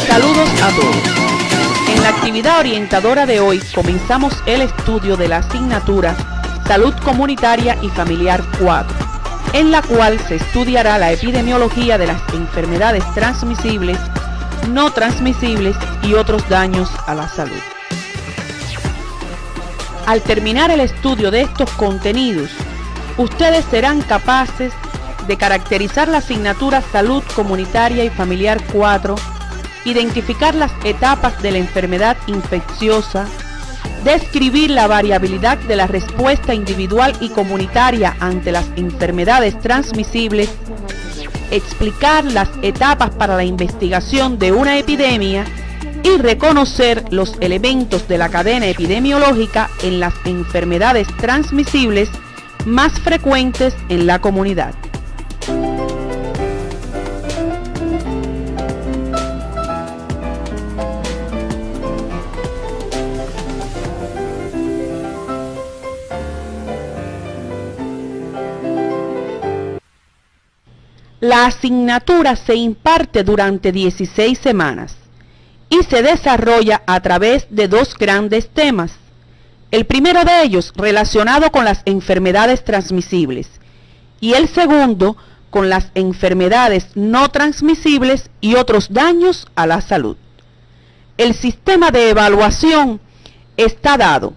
Saludos a todos. En la actividad orientadora de hoy comenzamos el estudio de la asignatura Salud Comunitaria y Familiar 4, en la cual se estudiará la epidemiología de las enfermedades transmisibles, no transmisibles y otros daños a la salud. Al terminar el estudio de estos contenidos, ustedes serán capaces de caracterizar la asignatura Salud Comunitaria y Familiar 4, identificar las etapas de la enfermedad infecciosa, describir la variabilidad de la respuesta individual y comunitaria ante las enfermedades transmisibles, explicar las etapas para la investigación de una epidemia y reconocer los elementos de la cadena epidemiológica en las enfermedades transmisibles más frecuentes en la comunidad. La asignatura se imparte durante 16 semanas y se desarrolla a través de dos grandes temas. El primero de ellos relacionado con las enfermedades transmisibles y el segundo con las enfermedades no transmisibles y otros daños a la salud. El sistema de evaluación está dado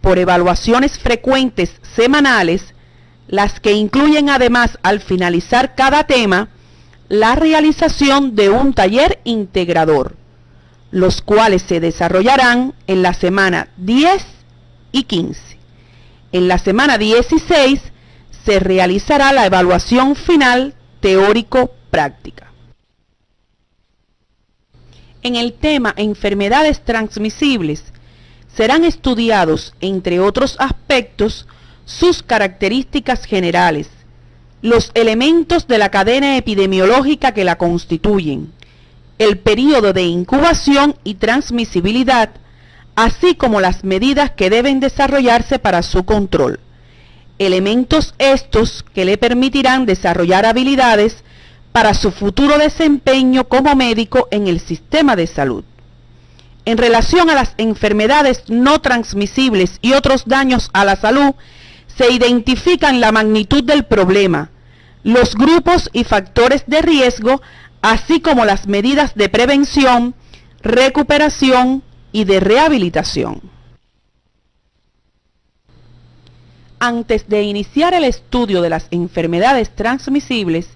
por evaluaciones frecuentes semanales, las que incluyen además al finalizar cada tema la realización de un taller integrador, los cuales se desarrollarán en la semana 10 y 15. En la semana 16 se realizará la evaluación final teórico-práctica. En el tema enfermedades transmisibles serán estudiados, entre otros aspectos, sus características generales, los elementos de la cadena epidemiológica que la constituyen, el período de incubación y transmisibilidad, así como las medidas que deben desarrollarse para su control. Elementos estos que le permitirán desarrollar habilidades para su futuro desempeño como médico en el sistema de salud. En relación a las enfermedades no transmisibles y otros daños a la salud, se identifican la magnitud del problema, los grupos y factores de riesgo, así como las medidas de prevención, recuperación y de rehabilitación. Antes de iniciar el estudio de las enfermedades transmisibles,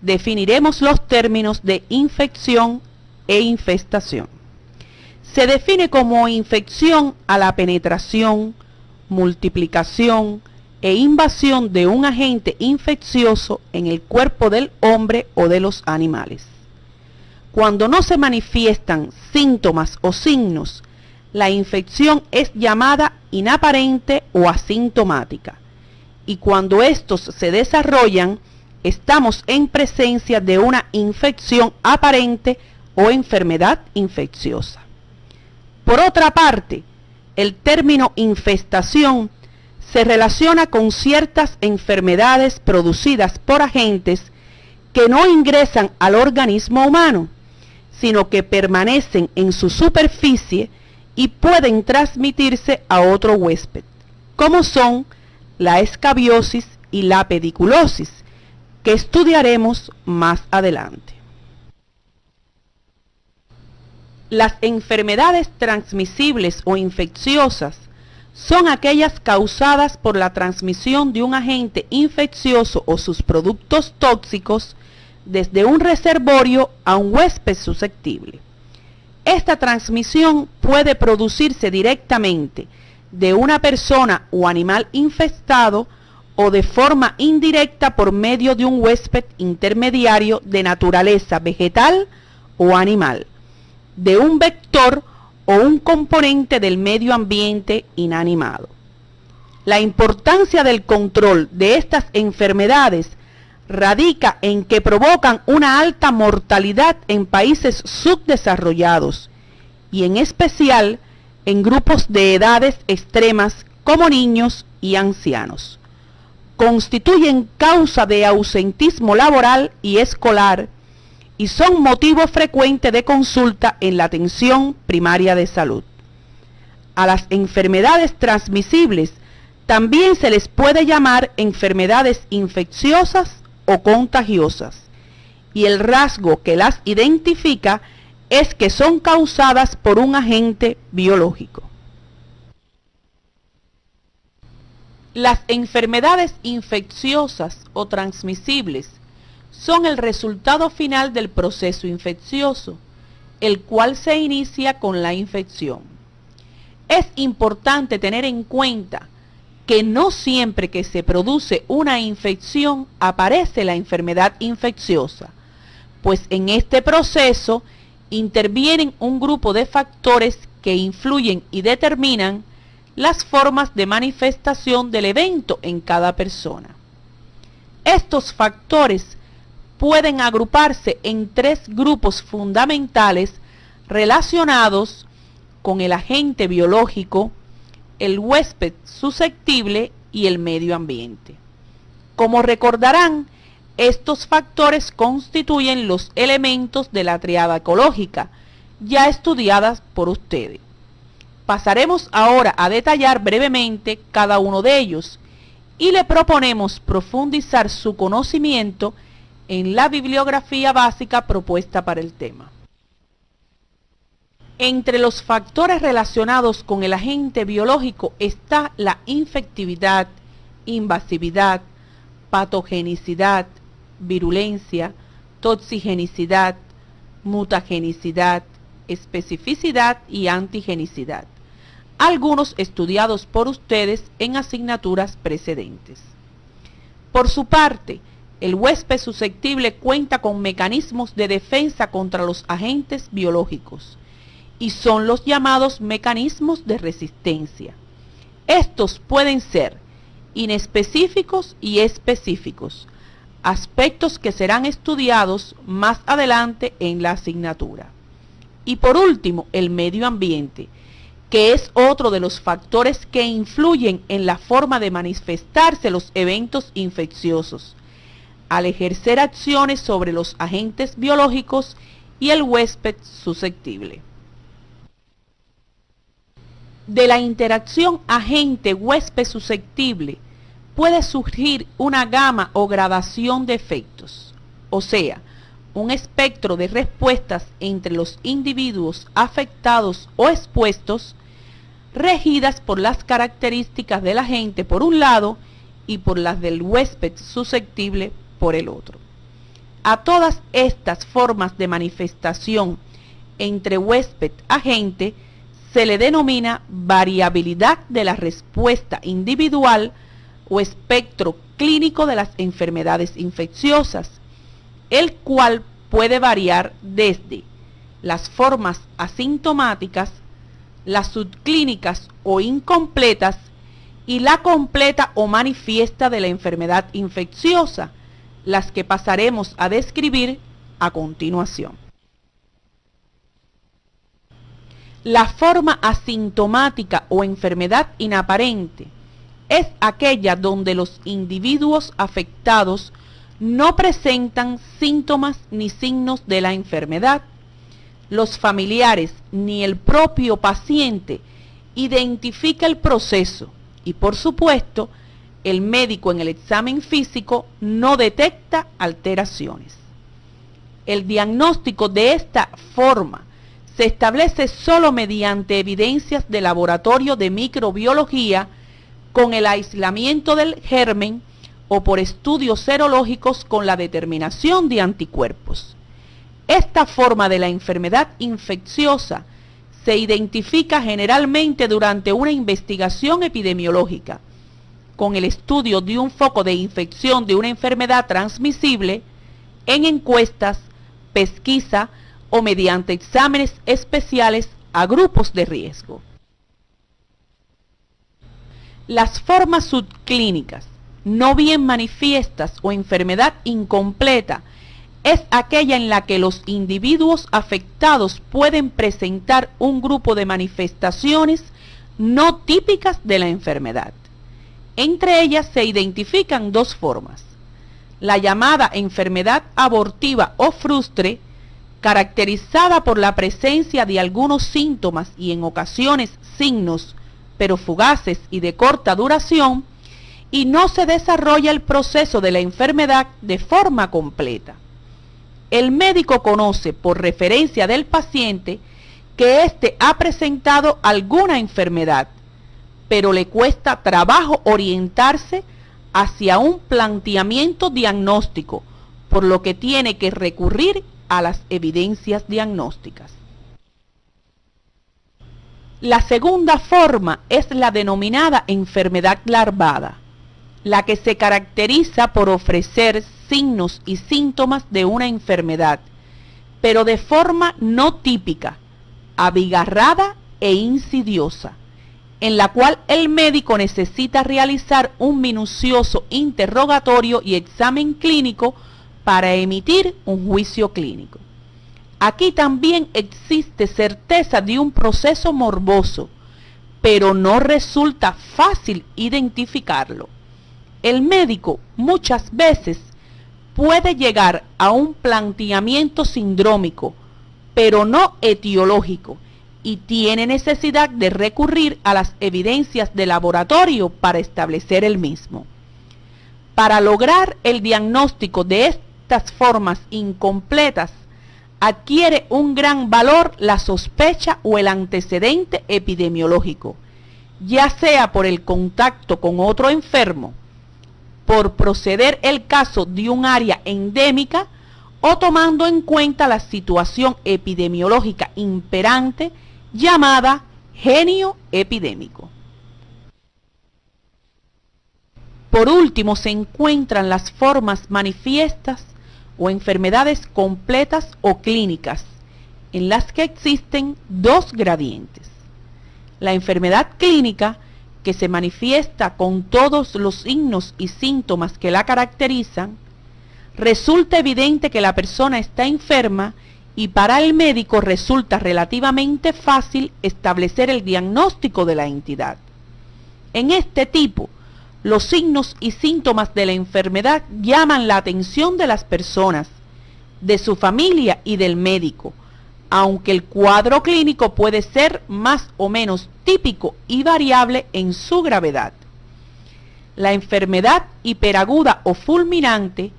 definiremos los términos de infección e infestación. Se define como infección a la penetración, multiplicación e invasión de un agente infeccioso en el cuerpo del hombre o de los animales. Cuando no se manifiestan síntomas o signos, la infección es llamada inaparente o asintomática, y cuando estos se desarrollan, estamos en presencia de una infección aparente o enfermedad infecciosa. Por otra parte, el término infestación se relaciona con ciertas enfermedades producidas por agentes que no ingresan al organismo humano, sino que permanecen en su superficie y pueden transmitirse a otro huésped, como son la escabiosis y la pediculosis, que estudiaremos más adelante. Las enfermedades transmisibles o infecciosas son aquellas causadas por la transmisión de un agente infeccioso o sus productos tóxicos desde un reservorio a un huésped susceptible. Esta transmisión puede producirse directamente de una persona o animal infestado o de forma indirecta por medio de un huésped intermediario de naturaleza vegetal o animal, de un vector o un componente del medio ambiente inanimado. La importancia del control de estas enfermedades radica en que provocan una alta mortalidad en países subdesarrollados y en especial en grupos de edades extremas como niños y ancianos. Constituyen causa de ausentismo laboral y escolar y son motivo frecuente de consulta en la atención primaria de salud. A las enfermedades transmisibles también se les puede llamar enfermedades infecciosas o contagiosas, y el rasgo que las identifica es que son causadas por un agente biológico. Las enfermedades infecciosas o transmisibles son el resultado final del proceso infeccioso, el cual se inicia con la infección. Es importante tener en cuenta que no siempre que se produce una infección aparece la enfermedad infecciosa, pues en este proceso intervienen un grupo de factores que influyen y determinan las formas de manifestación del evento en cada persona. Estos factores pueden agruparse en tres grupos fundamentales relacionados con el agente biológico, el huésped susceptible y el medio ambiente. Como recordarán, estos factores constituyen los elementos de la triada ecológica, ya estudiadas por ustedes. Pasaremos ahora a detallar brevemente cada uno de ellos y le proponemos profundizar su conocimiento en la bibliografía básica propuesta para el tema. Entre los factores relacionados con el agente biológico está la infectividad, invasividad, patogenicidad, virulencia, toxigenicidad, mutagenicidad, especificidad y antigenicidad, algunos estudiados por ustedes en asignaturas precedentes. Por su parte, el huésped susceptible cuenta con mecanismos de defensa contra los agentes biológicos, y son los llamados mecanismos de resistencia. Estos pueden ser inespecíficos y específicos, aspectos que serán estudiados más adelante en la asignatura. Y por último, el medio ambiente, que es otro de los factores que influyen en la forma de manifestarse los eventos infecciosos, al ejercer acciones sobre los agentes biológicos y el huésped susceptible. De la interacción agente-huésped susceptible puede surgir una gama o gradación de efectos, o sea, un espectro de respuestas entre los individuos afectados o expuestos, regidas por las características del agente por un lado y por las del huésped susceptible por el otro. A todas estas formas de manifestación entre huésped-agente se le denomina variabilidad de la respuesta individual o espectro clínico de las enfermedades infecciosas, el cual puede variar desde las formas asintomáticas, las subclínicas o incompletas y la completa o manifiesta de la enfermedad infecciosa, las que pasaremos a describir a continuación. La forma asintomática o enfermedad inaparente es aquella donde los individuos afectados no presentan síntomas ni signos de la enfermedad. Los familiares ni el propio paciente identifica el proceso y, por supuesto, el médico en el examen físico no detecta alteraciones. El diagnóstico de esta forma se establece solo mediante evidencias de laboratorio de microbiología con el aislamiento del germen o por estudios serológicos con la determinación de anticuerpos. Esta forma de la enfermedad infecciosa se identifica generalmente durante una investigación epidemiológica, con el estudio de un foco de infección de una enfermedad transmisible en encuestas, pesquisa o mediante exámenes especiales a grupos de riesgo. Las formas subclínicas no bien manifiestas o enfermedad incompleta es aquella en la que los individuos afectados pueden presentar un grupo de manifestaciones no típicas de la enfermedad. Entre ellas se identifican dos formas: la llamada enfermedad abortiva o frustre, caracterizada por la presencia de algunos síntomas y en ocasiones signos, pero fugaces y de corta duración, y no se desarrolla el proceso de la enfermedad de forma completa. El médico conoce por referencia del paciente que éste ha presentado alguna enfermedad, pero le cuesta trabajo orientarse hacia un planteamiento diagnóstico, por lo que tiene que recurrir a las evidencias diagnósticas. La segunda forma es la denominada enfermedad larvada, la que se caracteriza por ofrecer signos y síntomas de una enfermedad, pero de forma no típica, abigarrada e insidiosa, en la cual el médico necesita realizar un minucioso interrogatorio y examen clínico para emitir un juicio clínico. Aquí también existe certeza de un proceso morboso, pero no resulta fácil identificarlo. El médico muchas veces puede llegar a un planteamiento sindrómico, pero no etiológico, y tiene necesidad de recurrir a las evidencias de laboratorio para establecer el mismo. Para lograr el diagnóstico de estas formas incompletas, adquiere un gran valor la sospecha o el antecedente epidemiológico, ya sea por el contacto con otro enfermo, por proceder el caso de un área endémica o tomando en cuenta la situación epidemiológica imperante llamada genio epidémico. Por último se encuentran las formas manifiestas o enfermedades completas o clínicas, en las que existen dos gradientes. La enfermedad clínica, que se manifiesta con todos los signos y síntomas que la caracterizan, resulta evidente que la persona está enferma y para el médico resulta relativamente fácil establecer el diagnóstico de la entidad. En este tipo, los signos y síntomas de la enfermedad llaman la atención de las personas, de su familia y del médico, aunque el cuadro clínico puede ser más o menos típico y variable en su gravedad. La enfermedad hiperaguda o fulminante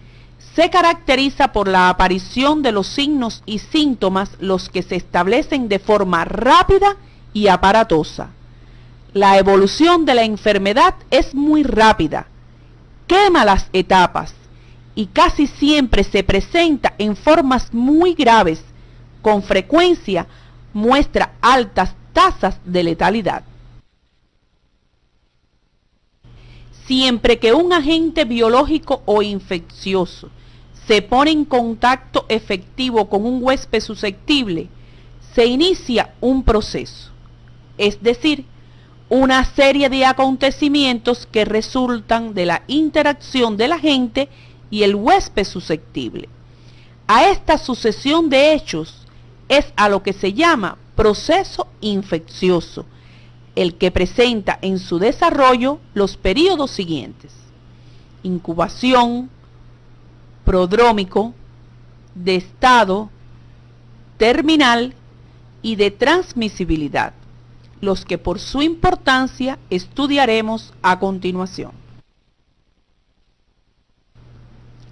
se caracteriza por la aparición de los signos y síntomas, los que se establecen de forma rápida y aparatosa. La evolución de la enfermedad es muy rápida, quema las etapas y casi siempre se presenta en formas muy graves. Con frecuencia muestra altas tasas de letalidad. Siempre que un agente biológico o infeccioso se pone en contacto efectivo con un huésped susceptible, se inicia un proceso, es decir, una serie de acontecimientos que resultan de la interacción del agente y el huésped susceptible. A esta sucesión de hechos es a lo que se llama proceso infeccioso, el que presenta en su desarrollo los períodos siguientes: incubación, prodrómico, de estado, terminal y de transmisibilidad, los que por su importancia estudiaremos a continuación.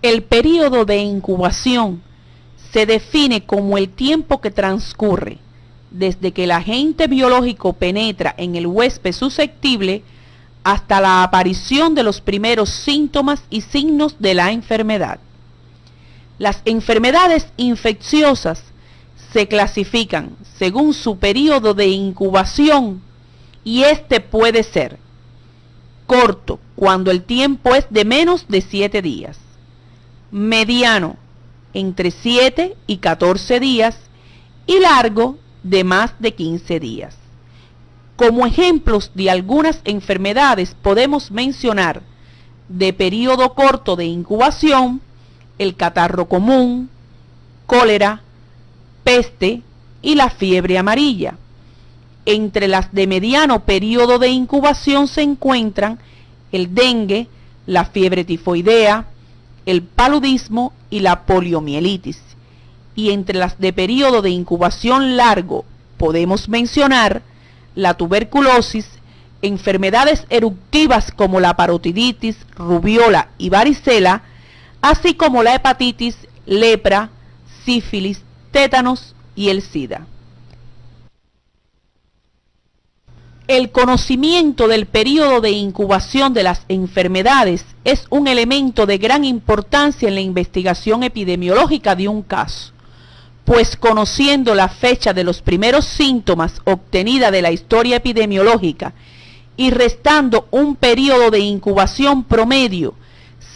El período de incubación se define como el tiempo que transcurre desde que el agente biológico penetra en el huésped susceptible hasta la aparición de los primeros síntomas y signos de la enfermedad. Las enfermedades infecciosas se clasifican según su período de incubación y este puede ser corto, cuando el tiempo es de menos de 7 días, mediano, entre 7 y 14 días, y largo, de más de 15 días. Como ejemplos de algunas enfermedades podemos mencionar de periodo corto de incubación, el catarro común, cólera, peste y la fiebre amarilla. Entre las de mediano periodo de incubación se encuentran el dengue, la fiebre tifoidea, el paludismo y la poliomielitis. Y entre las de periodo de incubación largo podemos mencionar la tuberculosis, enfermedades eruptivas como la parotiditis, rubiola y varicela, así como la hepatitis, lepra, sífilis, tétanos y el SIDA. El conocimiento del periodo de incubación de las enfermedades es un elemento de gran importancia en la investigación epidemiológica de un caso, pues conociendo la fecha de los primeros síntomas obtenida de la historia epidemiológica y restando un periodo de incubación promedio,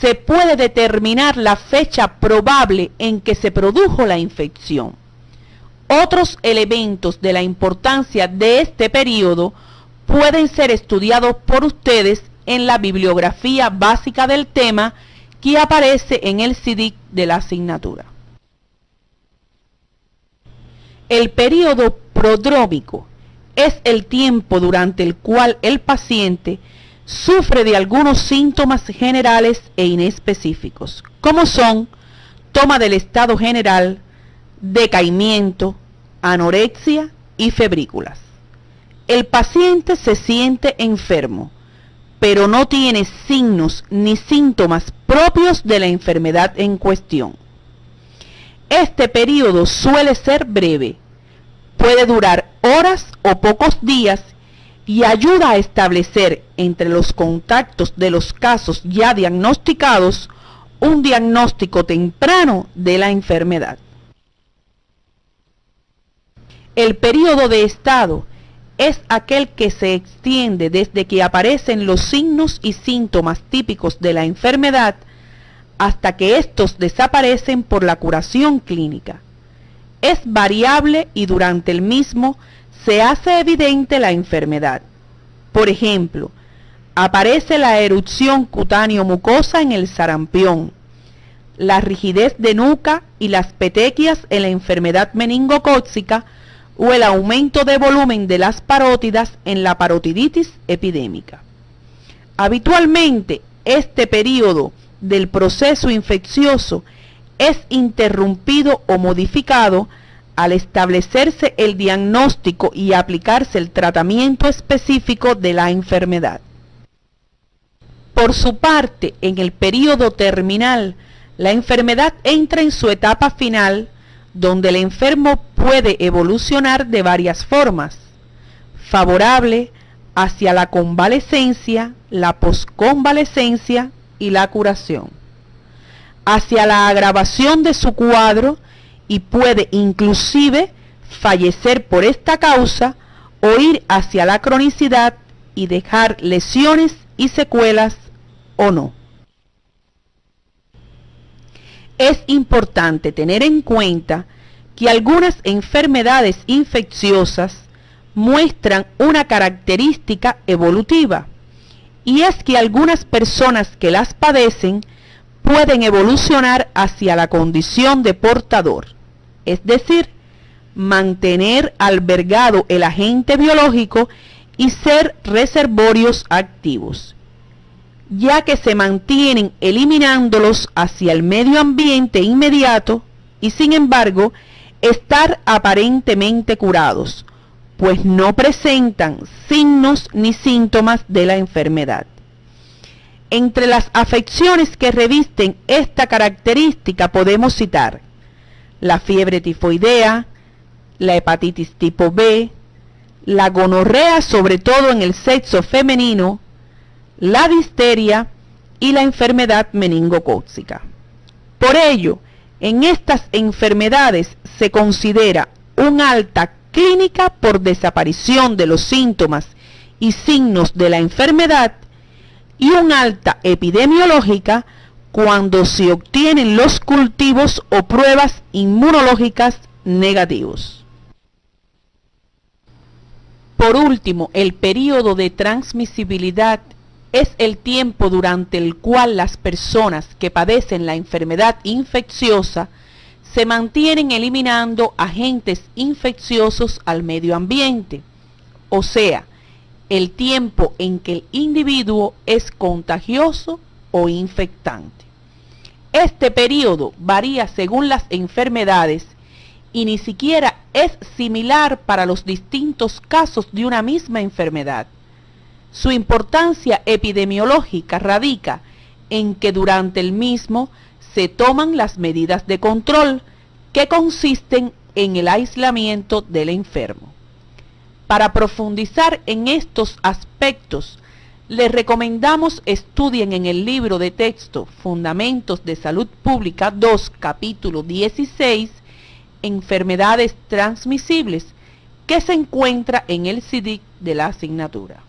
se puede determinar la fecha probable en que se produjo la infección. Otros elementos de la importancia de este periodo pueden ser estudiados por ustedes en la bibliografía básica del tema que aparece en el CD de la asignatura. El periodo prodrómico es el tiempo durante el cual el paciente sufre de algunos síntomas generales e inespecíficos, como son toma del estado general, decaimiento, anorexia y febrículas. El paciente se siente enfermo, pero no tiene signos ni síntomas propios de la enfermedad en cuestión. Este periodo suele ser breve, puede durar horas o pocos días y ayuda a establecer entre los contactos de los casos ya diagnosticados un diagnóstico temprano de la enfermedad. El periodo de estado es aquel que se extiende desde que aparecen los signos y síntomas típicos de la enfermedad hasta que estos desaparecen por la curación clínica. Es variable y durante el mismo se hace evidente la enfermedad. Por ejemplo, aparece la erupción cutáneo-mucosa en el sarampión, la rigidez de nuca y las petequias en la enfermedad meningocócica o el aumento de volumen de las parótidas en la parotiditis epidémica. Habitualmente, este periodo del proceso infeccioso es interrumpido o modificado al establecerse el diagnóstico y aplicarse el tratamiento específico de la enfermedad. Por su parte, en el periodo terminal, la enfermedad entra en su etapa final, donde el enfermo puede evolucionar de varias formas: favorable hacia la convalecencia, la posconvalecencia y la curación, hacia la agravación de su cuadro, y puede inclusive fallecer por esta causa o ir hacia la cronicidad y dejar lesiones y secuelas o no. Es importante tener en cuenta que algunas enfermedades infecciosas muestran una característica evolutiva, y es que algunas personas que las padecen pueden evolucionar hacia la condición de portador, es decir, mantener albergado el agente biológico y ser reservorios activos, ya que se mantienen eliminándolos hacia el medio ambiente inmediato y sin embargo estar aparentemente curados, pues no presentan signos ni síntomas de la enfermedad. Entre las afecciones que revisten esta característica podemos citar la fiebre tifoidea, la hepatitis tipo B, la gonorrea sobre todo en el sexo femenino, la difteria y la enfermedad meningocócica. Por ello, en estas enfermedades se considera una alta clínica por desaparición de los síntomas y signos de la enfermedad y un alta epidemiológica cuando se obtienen los cultivos o pruebas inmunológicas negativos. Por último, el período de transmisibilidad es el tiempo durante el cual las personas que padecen la enfermedad infecciosa se mantienen eliminando agentes infecciosos al medio ambiente, o sea, el tiempo en que el individuo es contagioso o infectante. Este periodo varía según las enfermedades y ni siquiera es similar para los distintos casos de una misma enfermedad. Su importancia epidemiológica radica en que durante el mismo se toman las medidas de control que consisten en el aislamiento del enfermo. Para profundizar en estos aspectos, les recomendamos estudien en el libro de texto Fundamentos de Salud Pública 2, capítulo 16, Enfermedades Transmisibles, que se encuentra en el CD de la asignatura.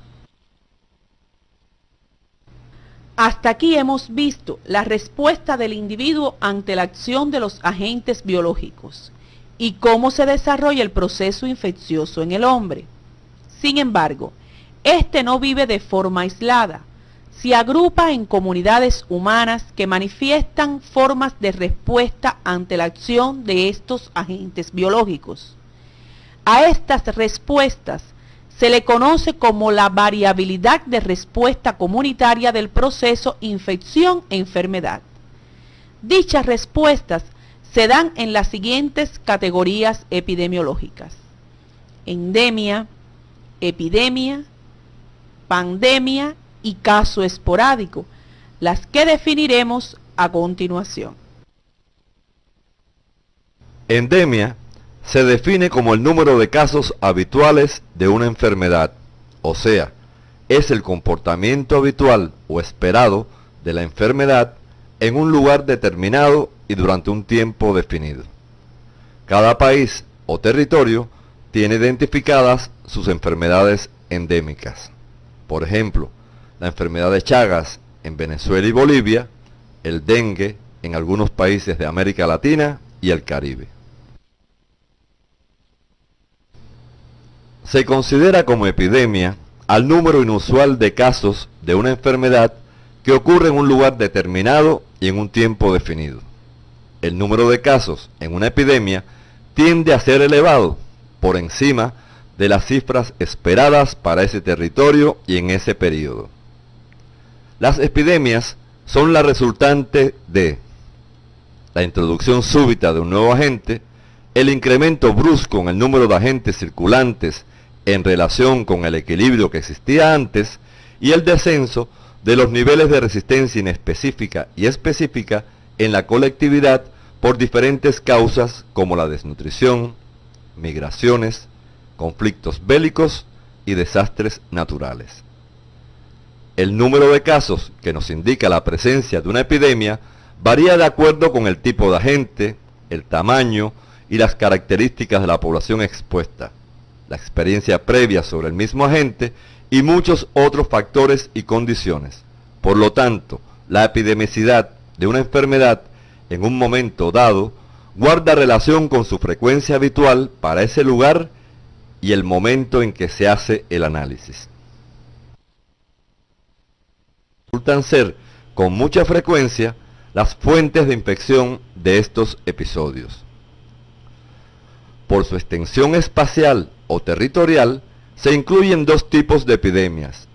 Hasta aquí hemos visto la respuesta del individuo ante la acción de los agentes biológicos y cómo se desarrolla el proceso infeccioso en el hombre. Sin embargo, este no vive de forma aislada, se agrupa en comunidades humanas que manifiestan formas de respuesta ante la acción de estos agentes biológicos. A estas respuestas se le conoce como la variabilidad de respuesta comunitaria del proceso infección-enfermedad. Dichas respuestas se dan en las siguientes categorías epidemiológicas: endemia, epidemia, pandemia y caso esporádico, las que definiremos a continuación. Endemia se define como el número de casos habituales de una enfermedad, o sea, es el comportamiento habitual o esperado de la enfermedad en un lugar determinado y durante un tiempo definido. Cada país o territorio tiene identificadas sus enfermedades endémicas. Por ejemplo, la enfermedad de Chagas en Venezuela y Bolivia, el dengue en algunos países de América Latina y el Caribe. Se considera como epidemia al número inusual de casos de una enfermedad que ocurre en un lugar determinado y en un tiempo definido. El número de casos en una epidemia tiende a ser elevado, por encima de las cifras esperadas para ese territorio y en ese periodo. Las epidemias son la resultante de la introducción súbita de un nuevo agente, el incremento brusco en el número de agentes circulantes en relación con el equilibrio que existía antes y el descenso de los niveles de resistencia inespecífica y específica en la colectividad por diferentes causas como la desnutrición, migraciones, conflictos bélicos y desastres naturales. El número de casos que nos indica la presencia de una epidemia varía de acuerdo con el tipo de agente, el tamaño y las características de la población expuesta, la experiencia previa sobre el mismo agente y muchos otros factores y condiciones. Por lo tanto, la epidemicidad de una enfermedad en un momento dado guarda relación con su frecuencia habitual para ese lugar y el momento en que se hace el análisis. Resultan ser con mucha frecuencia las fuentes de infección de estos episodios. Por su extensión espacial o territorial, se incluyen dos tipos de epidemias: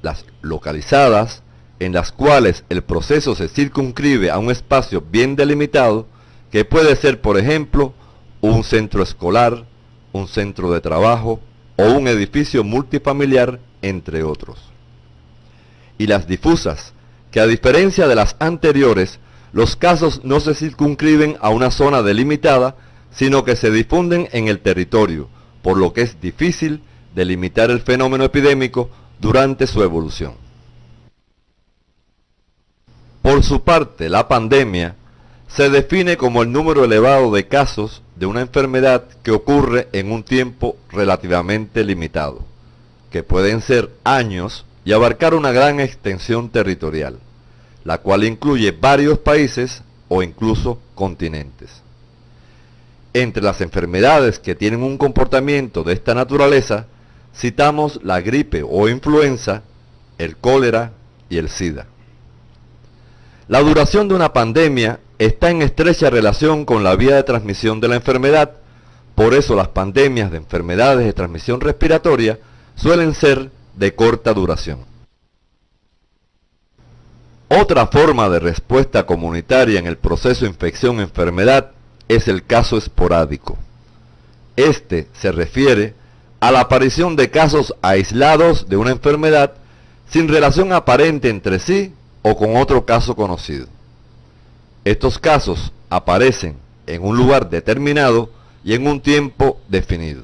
las localizadas, en las cuales el proceso se circunscribe a un espacio bien delimitado, que puede ser, por ejemplo, un centro escolar, un centro de trabajo o un edificio multifamiliar, entre otros. Y las difusas, que a diferencia de las anteriores, los casos no se circunscriben a una zona delimitada, sino que se difunden en el territorio, por lo que es difícil delimitar el fenómeno epidémico durante su evolución. Por su parte, la pandemia se define como el número elevado de casos de una enfermedad que ocurre en un tiempo relativamente limitado, que pueden ser años y abarcar una gran extensión territorial, la cual incluye varios países o incluso continentes. Entre las enfermedades que tienen un comportamiento de esta naturaleza, citamos la gripe o influenza, el cólera y el SIDA. La duración de una pandemia está en estrecha relación con la vía de transmisión de la enfermedad. Por eso las pandemias de enfermedades de transmisión respiratoria suelen ser de corta duración. Otra forma de respuesta comunitaria en el proceso infección-enfermedad es el caso esporádico. Este se refiere a la aparición de casos aislados de una enfermedad sin relación aparente entre sí o con otro caso conocido. Estos casos aparecen en un lugar determinado y en un tiempo definido.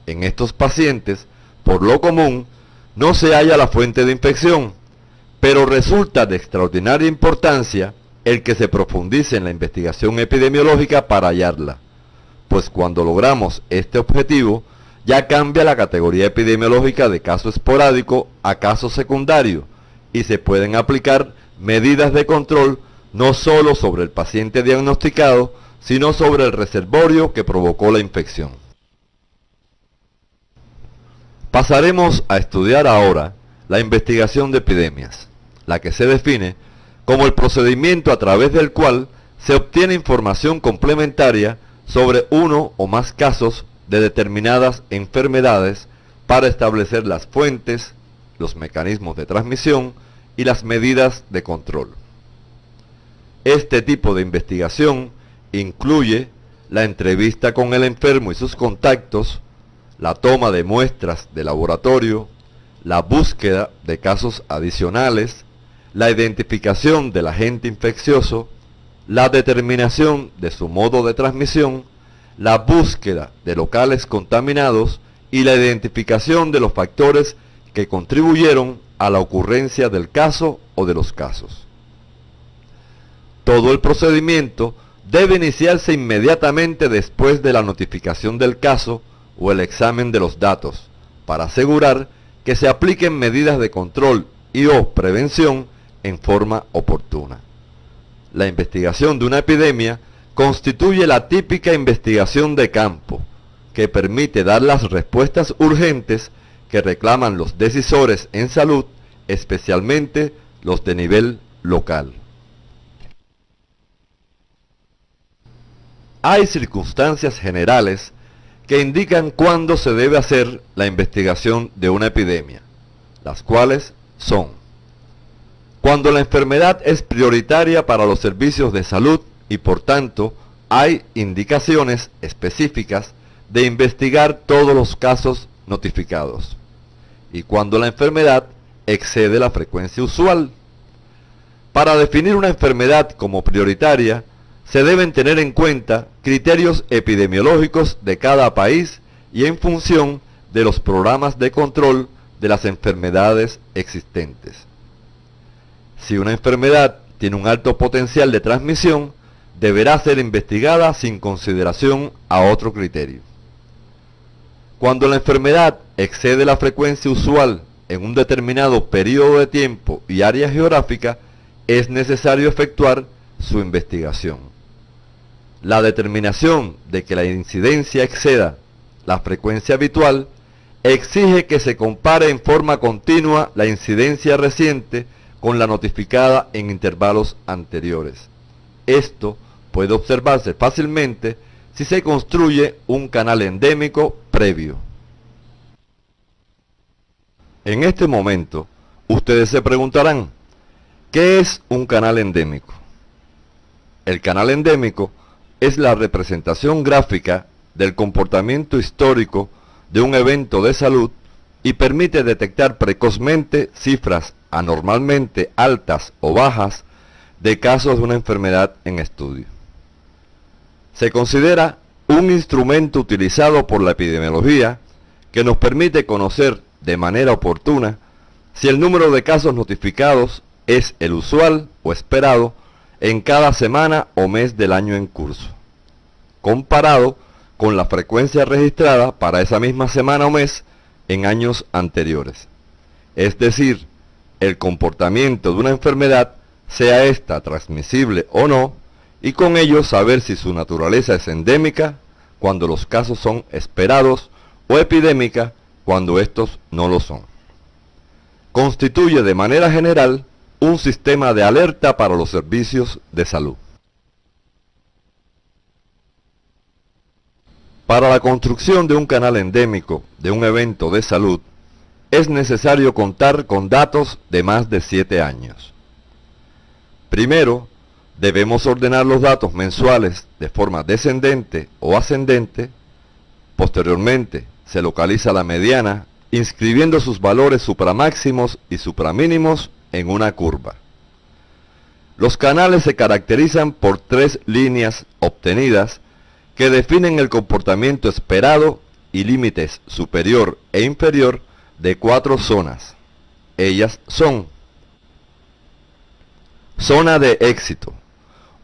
En estos pacientes, por lo común, no se halla la fuente de infección, pero resulta de extraordinaria importancia el que se profundice en la investigación epidemiológica para hallarla, pues cuando logramos este objetivo, ya cambia la categoría epidemiológica de caso esporádico a caso secundario y se pueden aplicar medidas de control no solo sobre el paciente diagnosticado, sino sobre el reservorio que provocó la infección. Pasaremos a estudiar ahora la investigación de epidemias, la que se define como el procedimiento a través del cual se obtiene información complementaria sobre uno o más casos de determinadas enfermedades para establecer las fuentes, los mecanismos de transmisión y las medidas de control. Este tipo de investigación incluye la entrevista con el enfermo y sus contactos, la toma de muestras de laboratorio, la búsqueda de casos adicionales, la identificación del agente infeccioso, la determinación de su modo de transmisión, la búsqueda de locales contaminados y la identificación de los factores que contribuyeron a la ocurrencia del caso o de los casos. Todo el procedimiento debe iniciarse inmediatamente después de la notificación del caso o el examen de los datos, para asegurar que se apliquen medidas de control y o prevención en forma oportuna. La investigación de una epidemia constituye la típica investigación de campo, que permite dar las respuestas urgentes que reclaman los decisores en salud, especialmente los de nivel local. Hay circunstancias generales que indican cuándo se debe hacer la investigación de una epidemia, las cuales son: cuando la enfermedad es prioritaria para los servicios de salud y por tanto hay indicaciones específicas de investigar todos los casos notificados, y cuando la enfermedad excede la frecuencia usual. Para definir una enfermedad como prioritaria, se deben tener en cuenta criterios epidemiológicos de cada país y en función de los programas de control de las enfermedades existentes. Si una enfermedad tiene un alto potencial de transmisión, deberá ser investigada sin consideración a otro criterio. Cuando la enfermedad excede la frecuencia usual en un determinado periodo de tiempo y área geográfica, es necesario efectuar su investigación. La determinación de que la incidencia exceda la frecuencia habitual exige que se compare en forma continua la incidencia reciente con la notificada en intervalos anteriores. Esto puede observarse fácilmente si se construye un canal endémico previo. En este momento, ustedes se preguntarán, ¿qué es un canal endémico? El canal endémico es la representación gráfica del comportamiento histórico de un evento de salud y permite detectar precozmente cifras anormalmente altas o bajas de casos de una enfermedad en estudio. Se considera un instrumento utilizado por la epidemiología que nos permite conocer de manera oportuna si el número de casos notificados es el usual o esperado en cada semana o mes del año en curso, comparado con la frecuencia registrada para esa misma semana o mes en años anteriores. es decir, el comportamiento de una enfermedad, sea ésta transmisible o no, y con ello saber si su naturaleza es endémica, cuando los casos son esperados, o epidémica, cuando estos no lo son. Constituye de manera general un sistema de alerta para los servicios de salud. Para la construcción de un canal endémico de un evento de salud, es necesario contar con datos de más de 7 años. Primero, debemos ordenar los datos mensuales de forma descendente o ascendente. Posteriormente, se localiza la mediana, inscribiendo sus valores supramáximos y supramínimos en una curva. Los canales se caracterizan por 3 líneas obtenidas que definen el comportamiento esperado y límites superior e inferior de 4 zonas. Ellas son: zona de éxito,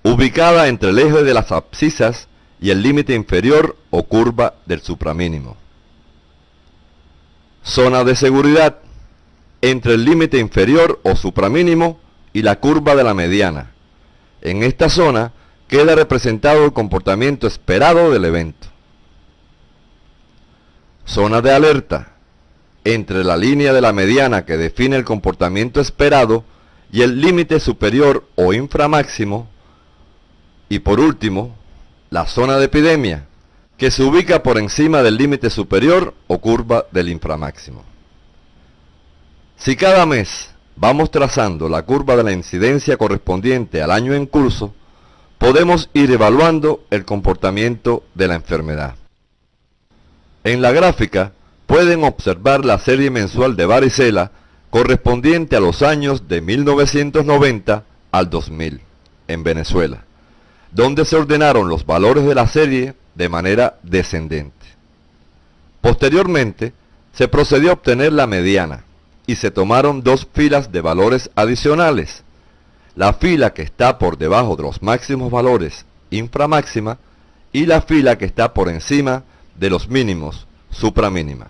ubicada entre el eje de las abscisas y el límite inferior o curva del supramínimo. Zona de seguridad, entre el límite inferior o supramínimo y la curva de la mediana. En esta zona queda representado el comportamiento esperado del evento. Zona de alerta, entre la línea de la mediana que define el comportamiento esperado y el límite superior o inframáximo. Y por último, la zona de epidemia, que se ubica por encima del límite superior o curva del inframáximo. Si cada mes vamos trazando la curva de la incidencia correspondiente al año en curso, podemos ir evaluando el comportamiento de la enfermedad. En la gráfica pueden observar la serie mensual de varicela correspondiente a los años de 1990 al 2000 en Venezuela, donde se ordenaron los valores de la serie de manera descendente. Posteriormente, se procedió a obtener la mediana y se tomaron 2 filas de valores adicionales: la fila que está por debajo de los máximos valores inframáxima y la fila que está por encima de los mínimos supramínima.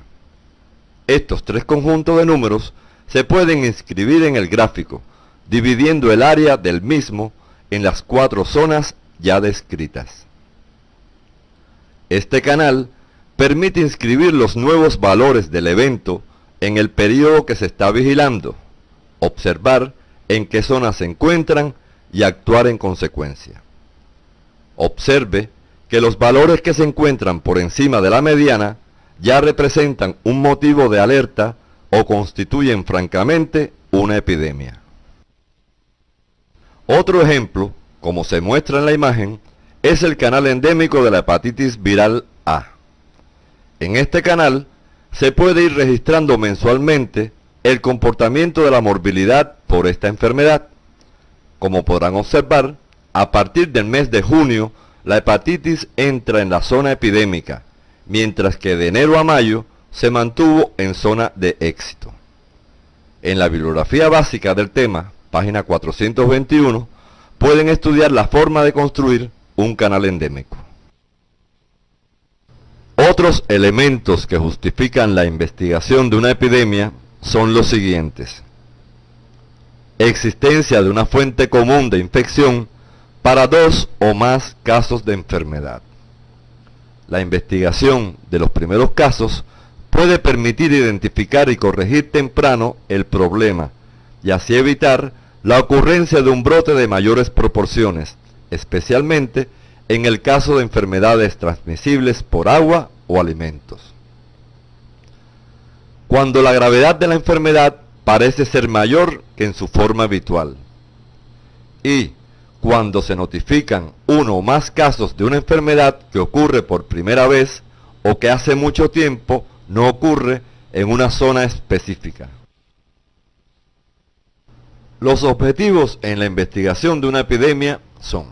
Estos 3 conjuntos de números se pueden inscribir en el gráfico, dividiendo el área del mismo en las 4 zonas ya descritas. Este canal permite inscribir los nuevos valores del evento en el periodo que se está vigilando, observar en qué zonas se encuentran y actuar en consecuencia. Observe que los valores que se encuentran por encima de la mediana ya representan un motivo de alerta o constituyen francamente una epidemia. Otro ejemplo, como se muestra en la imagen, es el canal endémico de la hepatitis viral A. En este canal se puede ir registrando mensualmente el comportamiento de la morbilidad por esta enfermedad. Como podrán observar, a partir del mes de junio, la hepatitis entra en la zona epidémica, mientras que de enero a mayo se mantuvo en zona de éxito. En la bibliografía básica del tema, página 421, pueden estudiar la forma de construir un canal endémico. Otros elementos que justifican la investigación de una epidemia son los siguientes: existencia de una fuente común de infección para 2 o más casos de enfermedad. La investigación de los primeros casos puede permitir identificar y corregir temprano el problema y así evitar la ocurrencia de un brote de mayores proporciones, especialmente en el caso de enfermedades transmisibles por agua o alimentos. Cuando la gravedad de la enfermedad parece ser mayor que en su forma habitual, y cuando se notifican 1 o más casos de una enfermedad que ocurre por primera vez o que hace mucho tiempo no ocurre en una zona específica. Los objetivos en la investigación de una epidemia son: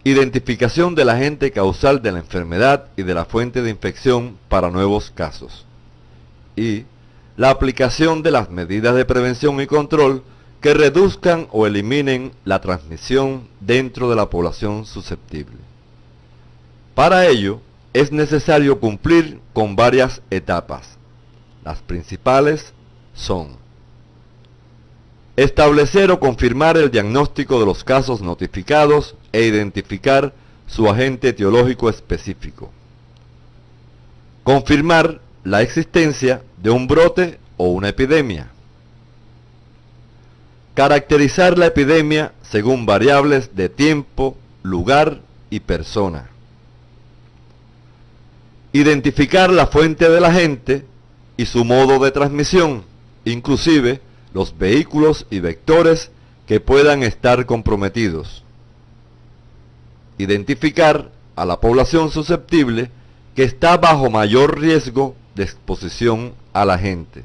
identificación del agente causal de la enfermedad y de la fuente de infección para nuevos casos, y la aplicación de las medidas de prevención y control que reduzcan o eliminen la transmisión dentro de la población susceptible. Para ello, es necesario cumplir con varias etapas. Las principales son: establecer o confirmar el diagnóstico de los casos notificados e identificar su agente etiológico específico. Confirmar la existencia de un brote o una epidemia. Caracterizar la epidemia según variables de tiempo, lugar y persona. Identificar la fuente del agente y su modo de transmisión, inclusive los vehículos y vectores que puedan estar comprometidos. Identificar a la población susceptible que está bajo mayor riesgo de exposición al agente.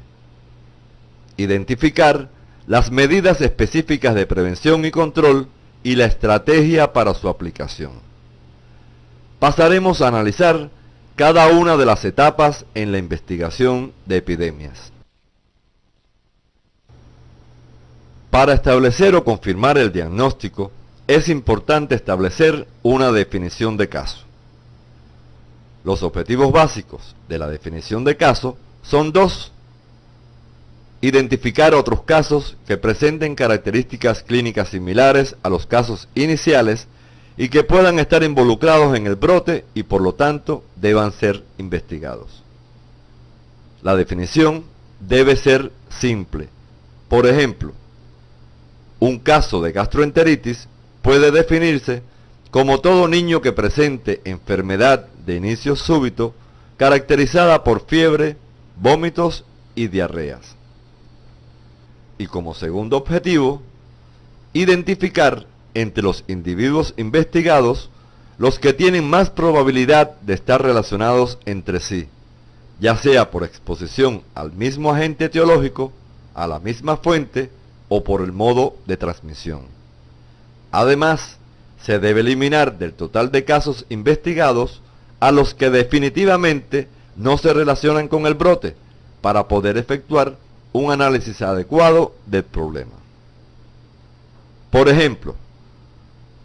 Identificar las medidas específicas de prevención y control y la estrategia para su aplicación. Pasaremos a analizar cada una de las etapas en la investigación de epidemias. Para establecer o confirmar el diagnóstico, es importante establecer una definición de caso. Los objetivos básicos de la definición de caso son dos: identificar otros casos que presenten características clínicas similares a los casos iniciales y que puedan estar involucrados en el brote y por lo tanto deban ser investigados. La definición debe ser simple. Por ejemplo, un caso de gastroenteritis puede definirse como todo niño que presente enfermedad de inicio súbito caracterizada por fiebre, vómitos y diarreas. Y como segundo objetivo, identificar entre los individuos investigados los que tienen más probabilidad de estar relacionados entre sí, ya sea por exposición al mismo agente etiológico, a la misma fuente o por el modo de transmisión. Además, se debe eliminar del total de casos investigados a los que definitivamente no se relacionan con el brote para poder efectuar un análisis adecuado del problema. Por ejemplo,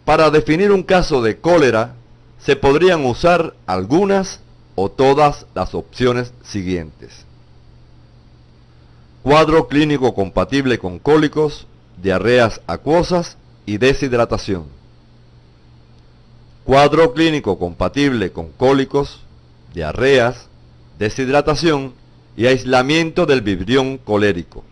para definir un caso de cólera, se podrían usar algunas o todas las opciones siguientes: cuadro clínico compatible con cólicos, diarreas acuosas y deshidratación. Cuadro clínico compatible con cólicos, diarreas, deshidratación y aislamiento del vibrión colérico.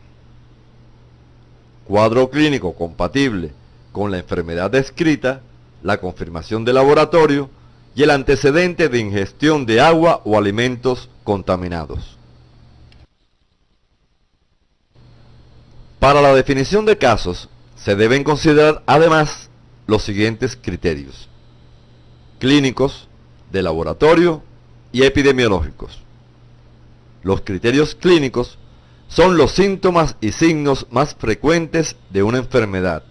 Cuadro clínico compatible con la enfermedad descrita, la confirmación de laboratorio y el antecedente de ingestión de agua o alimentos contaminados. Para la definición de casos, se deben considerar además los siguientes criterios: clínicos, de laboratorio y epidemiológicos. Los criterios clínicos son los síntomas y signos más frecuentes de una enfermedad,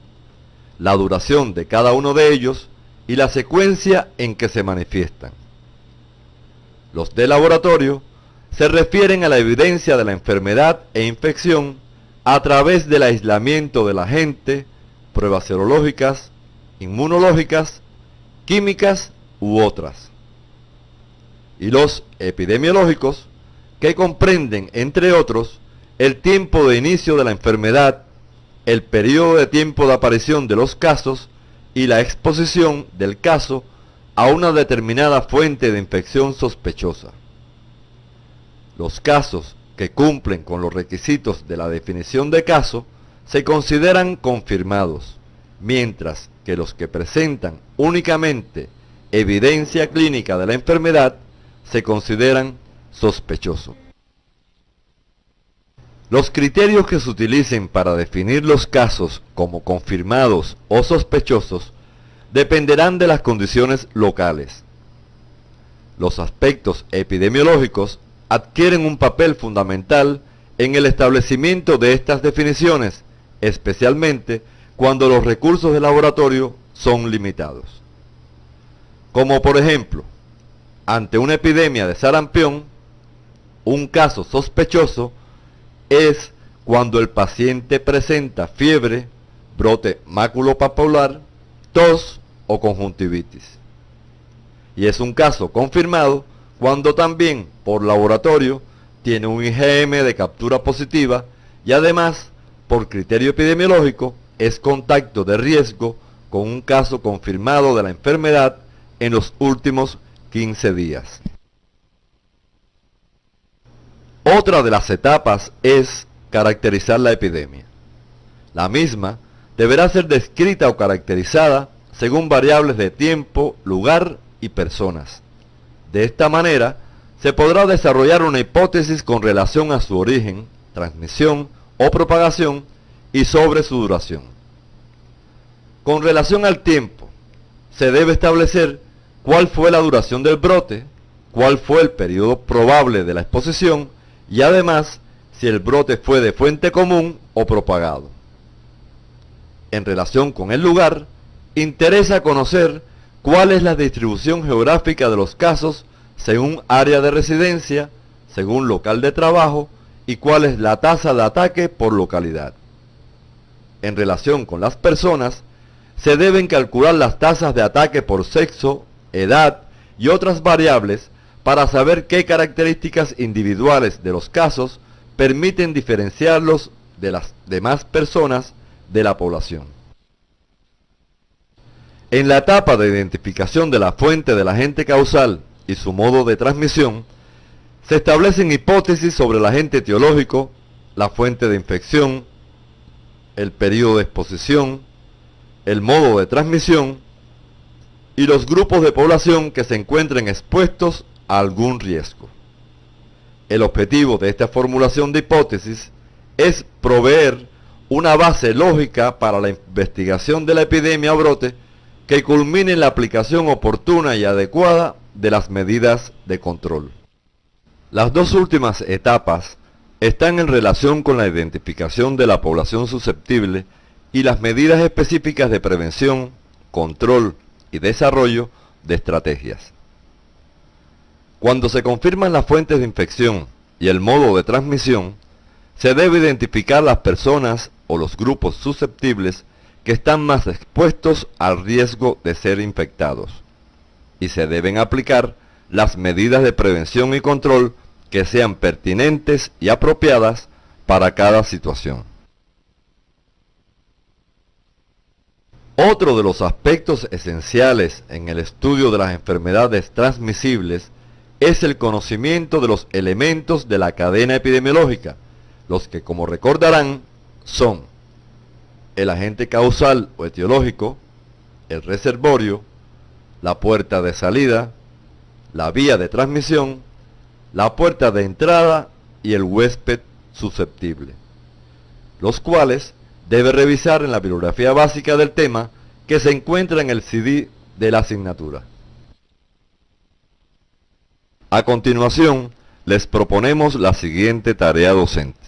la duración de cada uno de ellos y la secuencia en que se manifiestan. Los de laboratorio se refieren a la evidencia de la enfermedad e infección a través del aislamiento del agente, pruebas serológicas, inmunológicas, químicas u otras. Y los epidemiológicos, que comprenden, entre otros, el tiempo de inicio de la enfermedad, el periodo de tiempo de aparición de los casos y la exposición del caso a una determinada fuente de infección sospechosa. Los casos que cumplen con los requisitos de la definición de caso se consideran confirmados, mientras que los que presentan únicamente evidencia clínica de la enfermedad se consideran sospechosos. Los criterios que se utilicen para definir los casos como confirmados o sospechosos dependerán de las condiciones locales. Los aspectos epidemiológicos adquieren un papel fundamental en el establecimiento de estas definiciones, especialmente cuando los recursos de laboratorio son limitados. Como por ejemplo, ante una epidemia de sarampión, un caso sospechoso es cuando el paciente presenta fiebre, brote maculopapular, tos o conjuntivitis. Y es un caso confirmado cuando también por laboratorio tiene un IgM de captura positiva y además, por criterio epidemiológico, es contacto de riesgo con un caso confirmado de la enfermedad en los últimos 15 días. Otra de las etapas es caracterizar la epidemia. La misma deberá ser descrita o caracterizada según variables de tiempo, lugar y personas. De esta manera, se podrá desarrollar una hipótesis con relación a su origen, transmisión o propagación y sobre su duración. Con relación al tiempo, se debe establecer cuál fue la duración del brote, cuál fue el periodo probable de la exposición y además si el brote fue de fuente común o propagado. En relación con el lugar, interesa conocer cuál es la distribución geográfica de los casos según área de residencia, según local de trabajo y cuál es la tasa de ataque por localidad. En relación con las personas, se deben calcular las tasas de ataque por sexo, edad y otras variables para saber qué características individuales de los casos permiten diferenciarlos de las demás personas de la población. En la etapa de identificación de la fuente del agente causal y su modo de transmisión, se establecen hipótesis sobre el agente etiológico, la fuente de infección, el periodo de exposición, el modo de transmisión y los grupos de población que se encuentren expuestos a algún riesgo. El objetivo de esta formulación de hipótesis es proveer una base lógica para la investigación de la epidemia o brote que culmine en la aplicación oportuna y adecuada de las medidas de control. Las dos últimas etapas están en relación con la identificación de la población susceptible y las medidas específicas de prevención, control y desarrollo de estrategias. Cuando se confirman las fuentes de infección y el modo de transmisión, se debe identificar las personas o los grupos susceptibles que están más expuestos al riesgo de ser infectados, y se deben aplicar las medidas de prevención y control que sean pertinentes y apropiadas para cada situación. Otro de los aspectos esenciales en el estudio de las enfermedades transmisibles es el conocimiento de los elementos de la cadena epidemiológica, los que, como recordarán, son el agente causal o etiológico, el reservorio, la puerta de salida, la vía de transmisión, la puerta de entrada y el huésped susceptible, los cuales debe revisar en la bibliografía básica del tema que se encuentra en el CD de la asignatura. A continuación, les proponemos la siguiente tarea docente.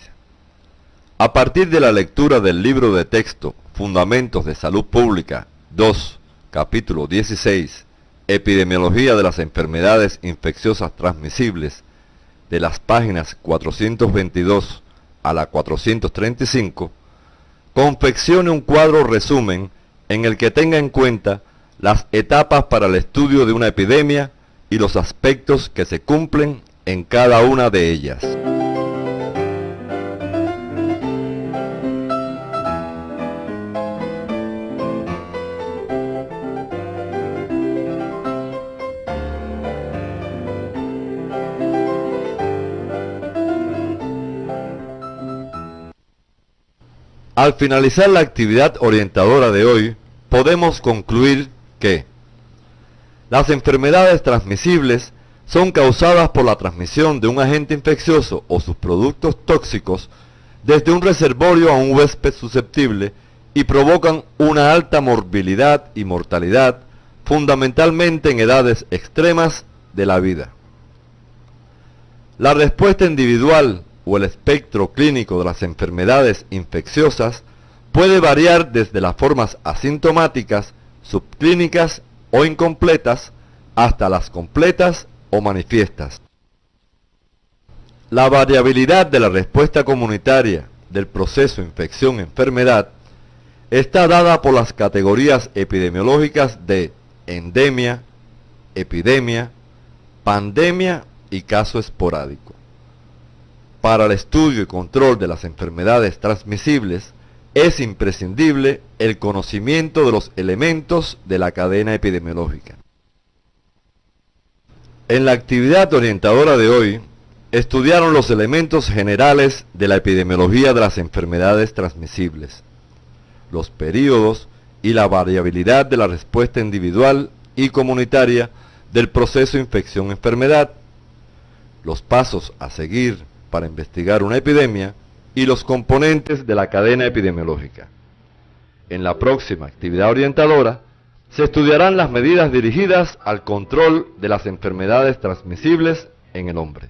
A partir de la lectura del libro de texto Fundamentos de Salud Pública 2, capítulo 16, Epidemiología de las enfermedades infecciosas transmisibles, de las páginas 422 a la 435, confeccione un cuadro resumen en el que tenga en cuenta las etapas para el estudio de una epidemia y los aspectos que se cumplen en cada una de ellas. Al finalizar la actividad orientadora de hoy, podemos concluir que las enfermedades transmisibles son causadas por la transmisión de un agente infeccioso o sus productos tóxicos desde un reservorio a un huésped susceptible y provocan una alta morbilidad y mortalidad, fundamentalmente en edades extremas de la vida. La respuesta individual o el espectro clínico de las enfermedades infecciosas puede variar desde las formas asintomáticas, subclínicas o incompletas hasta las completas o manifiestas. La variabilidad de la respuesta comunitaria del proceso infección-enfermedad está dada por las categorías epidemiológicas de endemia, epidemia, pandemia y caso esporádico. Para el estudio y control de las enfermedades transmisibles es imprescindible el conocimiento de los elementos de la cadena epidemiológica. En la actividad orientadora de hoy, estudiaron los elementos generales de la epidemiología de las enfermedades transmisibles, los períodos y la variabilidad de la respuesta individual y comunitaria del proceso infección-enfermedad, los pasos a seguir para investigar una epidemia y los componentes de la cadena epidemiológica. En la próxima actividad orientadora se estudiarán las medidas dirigidas al control de las enfermedades transmisibles en el hombre.